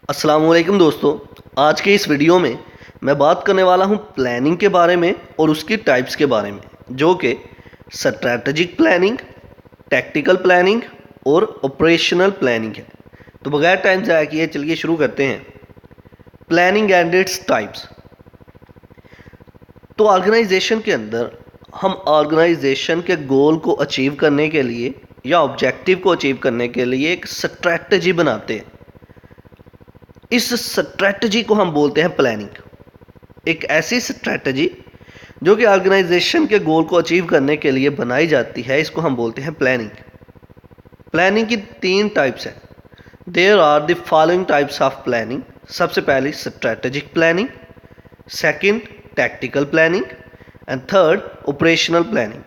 अस्सलाम वालेकुम दोस्तों। आज के इस वीडियो में मैं बात करने वाला हूं प्लानिंग के बारे में और उसकी टाइप्स के बारे में, जो कि स्ट्रैटेजिक प्लानिंग, टैक्टिकल प्लानिंग और ऑपरेशनल प्लानिंग है। तो बगैर टाइम ज़ाया किए चलिए शुरू करते हैं। Planning and its types. तो ऑर्गेनाइजेशन के अंदर हम ऑर्गेनाइजेशन के गोल को अचीव करने के लिए या ऑब्जेक्टिव को अचीव करने के लिए एक स्ट्रैटेजी बनाते हैं। इस स्ट्रैटेजी को हम बोलते हैं प्लानिंग। एक ऐसी स्ट्रैटेजी जो कि ऑर्गेनाइजेशन के गोल को अचीव करने के लिए बनाई जाती है, इसको हम बोलते हैं प्लानिंग। प्लानिंग की 3 टाइप्स हैं। There are the following types of planning. सबसे पहली strategic planning, second tactical planning and third operational planning.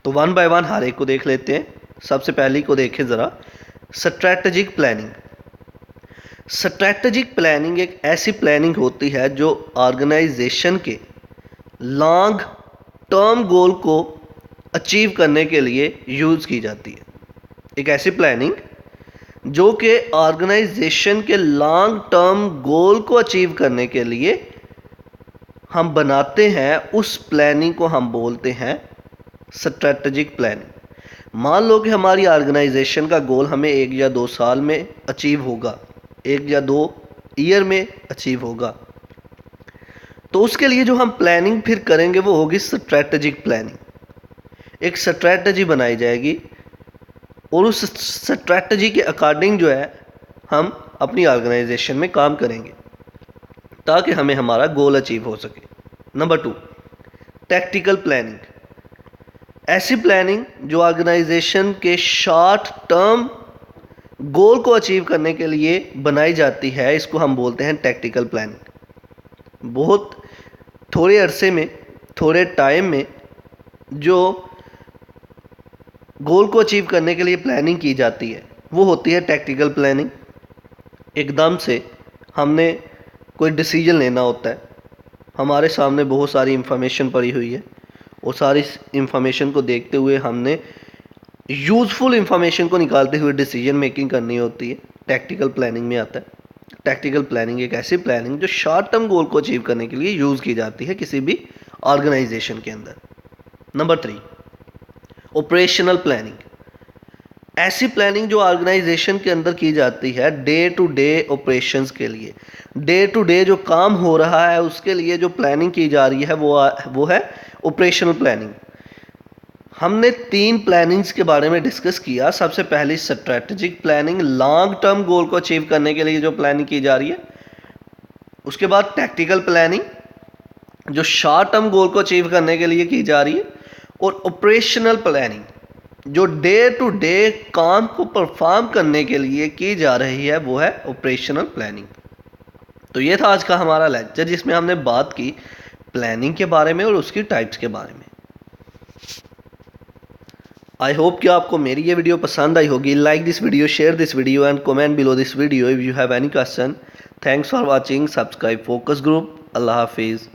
तो वन बाय वन हर एक को देख लेते हैं। सबसे पहली को देखें ज़रा, स्ट्रैटेजिक प्लानिंग। स्ट्रैटेजिक प्लानिंग एक ऐसी प्लानिंग होती है जो ऑर्गेनाइजेशन के लॉन्ग टर्म गोल को अचीव करने के लिए यूज़ की जाती है। एक ऐसी प्लानिंग जो कि ऑर्गेनाइजेशन के लॉन्ग टर्म गोल को अचीव करने के लिए हम बनाते हैं, उस प्लानिंग को हम बोलते हैं स्ट्रैटेजिक प्लानिंग। मान लो कि हमारी ऑर्गेनाइजेशन का गोल हमें 1 या 2 साल में अचीव होगा, 1 या 2 ईयर में अचीव होगा। तो उसके लिए जो हम प्लानिंग फिर करेंगे वो होगी स्ट्रैटेजिक प्लानिंग। एक स्ट्रैटेजी बनाई जाएगी और उस स्ट्रैटेजी के अकॉर्डिंग जो है हम अपनी ऑर्गेनाइजेशन में काम करेंगे ताकि हमें हमारा गोल अचीव हो सके। Number 2, tactical planning. ऐसी प्लानिंग जो ऑर्गेनाइजेशन के शॉर्ट टर्म गोल को अचीव करने के लिए बनाई जाती है, इसको हम बोलते हैं टैक्टिकल प्लानिंग। बहुत थोड़े अरसे में, थोड़े टाइम में जो गोल को अचीव करने के लिए प्लानिंग की जाती है वो होती है टैक्टिकल प्लानिंग। एकदम से हमने कोई डिसीजन लेना होता है, हमारे सामने बहुत सारी इंफॉर्मेशन पड़ी हुई है और सारी इंफॉर्मेशन को देखते हुए हमने यूज़फुल इंफॉर्मेशन को निकालते हुए डिसीजन मेकिंग करनी होती है। टैक्टिकल प्लानिंग में आता है। टैक्टिकल प्लानिंग एक ऐसी प्लानिंग जो शॉर्ट टर्म गोल को अचीव करने के लिए यूज़ की जाती है किसी भी ऑर्गेनाइजेशन के अंदर। Number 3, operational planning. ऐसी प्लानिंग जो ऑर्गेनाइजेशन के अंदर की जाती है डे टू डे ऑपरेशंस के लिए। डे टू डे जो काम हो रहा है उसके लिए जो प्लानिंग की जा रही है वो है ऑपरेशनल प्लानिंग। हमने 3 प्लानिंग्स के बारे में डिस्कस किया। सबसे पहली strategic planning, long term goal को अचीव करने के लिए जो प्लानिंग की जा रही है। उसके बाद टैक्टिकल प्लानिंग जो शॉर्ट टर्म गोल को अचीव करने के लिए की जा रही है। और ऑपरेशनल प्लानिंग जो डे टू डे काम को परफॉर्म करने के लिए की जा रही है, वो है ऑपरेशनल प्लानिंग। तो ये था आज का हमारा लेक्चर जिसमें हमने बात की प्लानिंग के बारे में और उसकी टाइप्स के बारे में। आई होप कि आपको मेरी ये वीडियो पसंद आई होगी। Like this video, share this video and comment below this video if you have any question. Thanks for watching. Subscribe focus group. अल्लाह हाफिज़।